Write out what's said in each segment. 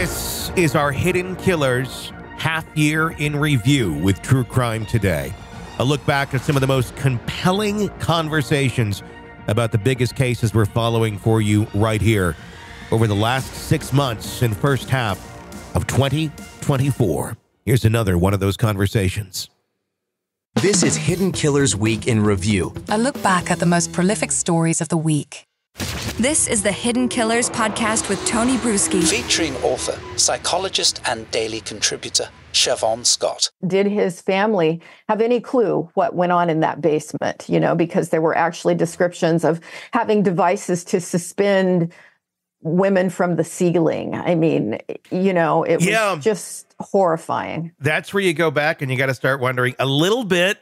This is our Hidden Killers half-year in review with True Crime Today. A look back at some of the most compelling conversations about the biggest cases we're following for you right here over the last 6 months and first half of 2024. Here's another one of those conversations. This is Hidden Killers Week in Review. A look back at the most prolific stories of the week. This is the Hidden Killers podcast with Tony Brueski. Featuring author, psychologist, and daily contributor, Siobhan Scott. Did his family have any clue what went on in that basement? You know, because there were actually descriptions of having devices to suspend women from the ceiling. I mean, you know, it was just horrifying. That's where you go back and you got to start wondering a little bit,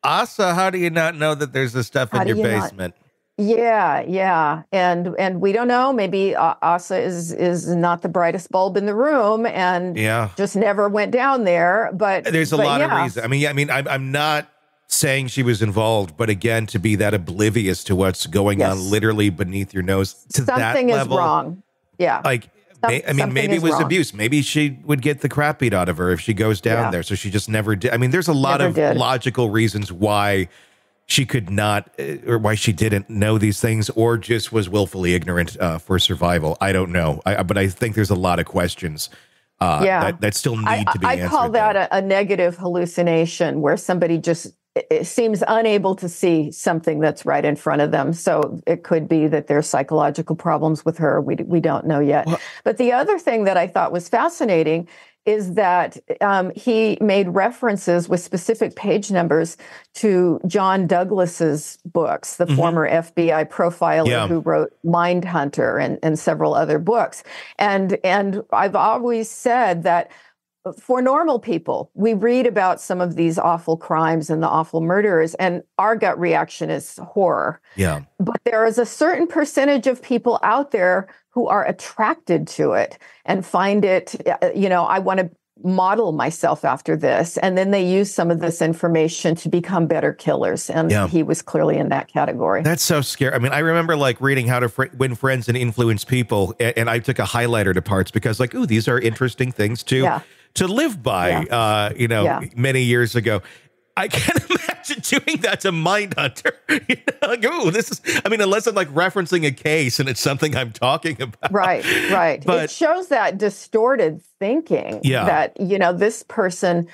Asa, how do you not know that there's this stuff in your basement? Yeah. And we don't know. Maybe Asa is not the brightest bulb in the room and just never went down there. But there's a lot of reasons. I'm not saying she was involved, but again, to be that oblivious to what's going on literally beneath your nose to that level. Something is wrong. Yeah. Like, maybe it was abuse. Maybe she would get the crap beat out of her if she goes down there. So she just never did. I mean, there's a lot of logical reasons why she could not, or why she didn't know these things, or just was willfully ignorant for survival. I don't know. But I think there's a lot of questions that still need to be answered. I call that a negative hallucination, where somebody just seems unable to see something that's right in front of them. So it could be that there's psychological problems with her. We don't know yet. Well, but the other thing that I thought was fascinating is that he made references with specific page numbers to John Douglas's books, the former FBI profiler who wrote Mindhunter and several other books. And I've always said that for normal people, we read about some of these awful crimes and the awful murderers, and our gut reaction is horror. Yeah. But there is a certain percentage of people out there who are attracted to it and find it, I want to model myself after this. And then they use some of this information to become better killers. And he was clearly in that category. That's so scary. I mean, I remember reading How to Win Friends and Influence People. And I took a highlighter to parts because these are interesting things to live by, many years ago. I can't imagine doing that to Mindhunter. Unless I'm referencing a case and it's something I'm talking about. Right. But it shows that distorted thinking that, this person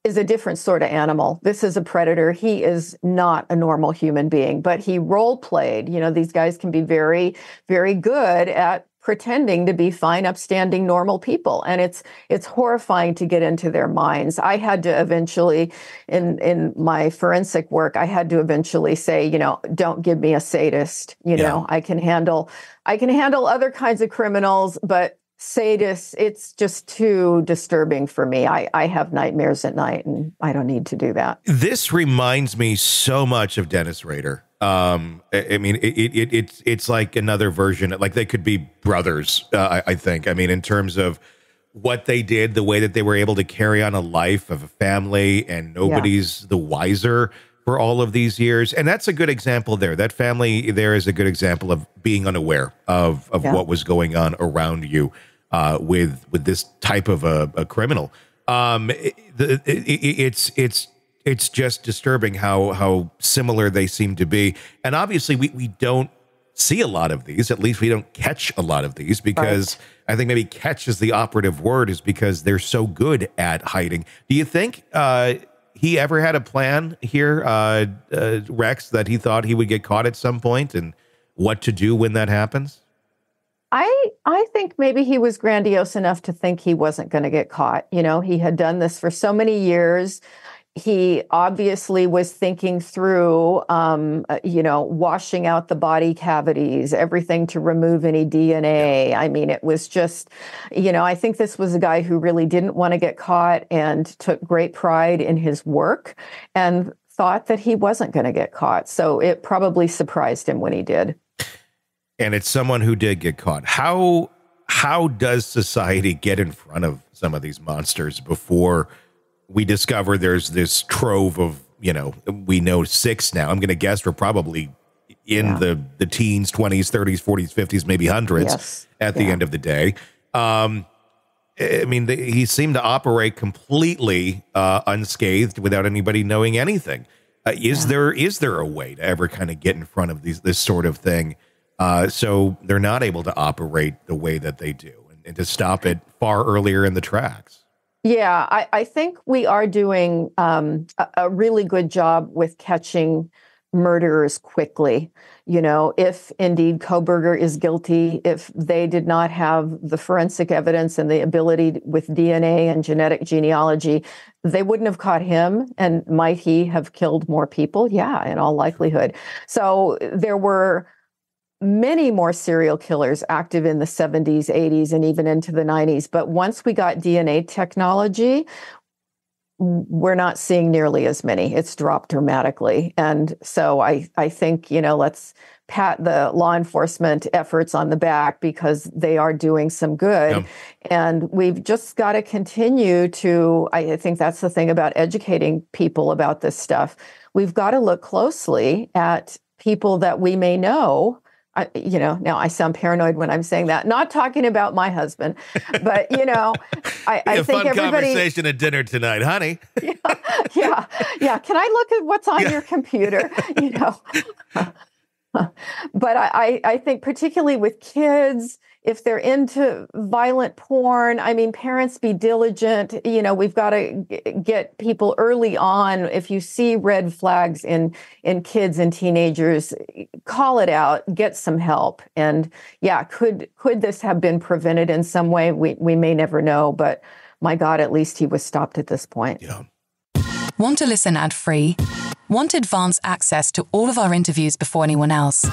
is a different sort of animal. This is a predator. He is not a normal human being, but he role played. These guys can be very, very good at pretending to be fine, upstanding, normal people. And it's horrifying to get into their minds. I had to eventually, in my forensic work, I had to eventually say, don't give me a sadist. I can handle other kinds of criminals, but sadists, it's just too disturbing for me. I have nightmares at night, and I don't need to do that. This reminds me so much of Dennis Rader. It's like another version. Like they could be brothers. I think. In terms of what they did, the way that they were able to carry on a life of a family, and nobody's the wiser for all of these years. And that's a good example there. That family there is a good example of being unaware of what was going on around you with this type of a criminal. It's just disturbing how similar they seem to be. And obviously we don't see a lot of these. At least we don't catch a lot of these, because I think maybe catch is the operative word, is because they're so good at hiding. Do you think he ever had a plan here, Rex, that he thought he would get caught at some point, and what to do when that happens? I think maybe he was grandiose enough to think he wasn't going to get caught. He had done this for so many years. He obviously was thinking through, washing out the body cavities, everything to remove any DNA. It was just, I think this was a guy who really didn't want to get caught and took great pride in his work and thought that he wasn't going to get caught. So it probably surprised him when he did. And it's someone who did get caught. How does society get in front of some of these monsters before we discover there's this trove of, we know 6 now. I'm going to guess we're probably in the teens, 20s, 30s, 40s, 50s, maybe hundreds at the end of the day. I mean, he seemed to operate completely unscathed without anybody knowing anything. Is there a way to ever kind of get in front of this sort of thing so they're not able to operate the way that they do and to stop it far earlier in the tracks? Yeah, I think we are doing a really good job with catching murderers quickly. You know, if indeed Kohberger is guilty, if they did not have the forensic evidence and the ability with DNA and genetic genealogy, they wouldn't have caught him. And might he have killed more people? Yeah, in all likelihood. So there were many more serial killers active in the 70s, 80s, and even into the 90s. But once we got DNA technology, we're not seeing nearly as many. It's dropped dramatically. And so I think, you know, let's pat the law enforcement efforts on the back because they are doing some good. And we've just got to continue to, I think that's the thing about educating people about this stuff. We've got to look closely at people that we may know. You know, now I sound paranoid when I'm saying that. Not talking about my husband, but you know, I think everybody. Fun conversation at dinner tonight, honey. Yeah. Can I look at what's on your computer? You know, but I think particularly with kids, if they're into violent porn, I mean, parents be diligent. You know, we've got to get people early on. If you see red flags in kids and teenagers, call it out, get some help. And yeah, could this have been prevented in some way? We may never know, but my God, at least he was stopped at this point. Yeah. Want to listen ad-free? Want advanced access to all of our interviews before anyone else?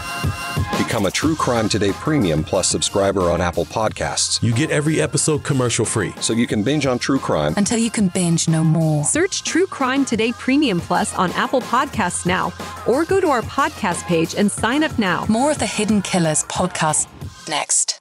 Become a True Crime Today Premium Plus subscriber on Apple Podcasts. You get every episode commercial-free. So you can binge on true crime until you can binge no more. Search True Crime Today Premium Plus on Apple Podcasts now, or go to our podcast page and sign up now. More of the Hidden Killers podcast next.